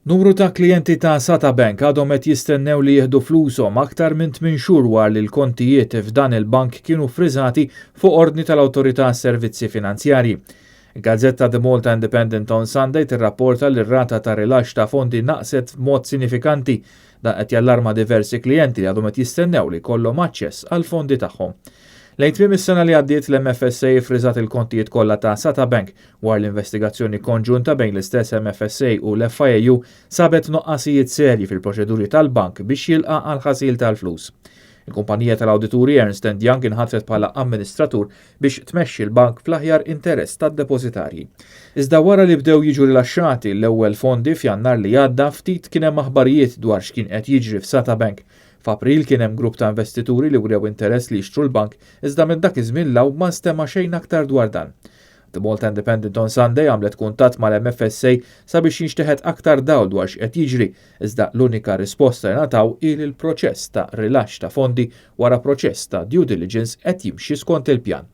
Numru ta' klijenti ta' Satabank għadhom qed jistennew li jieħdu flushom aktar minn 8 xhur wara li l-kontijiet f'dan il-bank kienu friżati fuq ordni tal-Awtorità Servizzi Finanzjarji. Il-Gazzetta The Malta Independent on Sunday tirrapporta li r-rata ta' rilaxx ta' fondi naqset b'mod sinifikanti dan qed jallarma diversi klijenti li għadhom qed jistennew li jkollhom aċċess għal fondi tagħhom. Lejn tmiem is-sena li għaddiet l-MFSA friżat il-kontijiet kollha ta' Satabank wara l-investigazzjoni konġunta bejn l-istess MFSA u l-FIU sabet noqqasijiet serji fil-proċeduri tal-bank biex jilqa' għal ħasil tal-flus. Il-kumpanija tal-awdituri Ernst & Young inħatret bħala amministratur biex tmexxi l-bank fl-aħjar interess tad-depożitarji. Iżda wara li bdew jiġu rilaxxati l-ewwel fondi f'Jannar li għadda ftit kien hemm aħbarijiet dwar x'kien qed jiġri f'Satabank. F'April kien hemm grupp ta' investituri li wrew interess li jixtru l-bank iżda minn dak iż-żmien law ma stema' xejn aktar dwar dan. The Malta Independent on Sunday għamlet kuntatt mal-MFSA sabiex jinxteħed aktar dawl dwar x'qed jiġri iżda l-unika risposta ngħataw il-proċess ta' rilaxx ta' fondi wara proċess ta' due diligence qed jimxi skont il-pjan.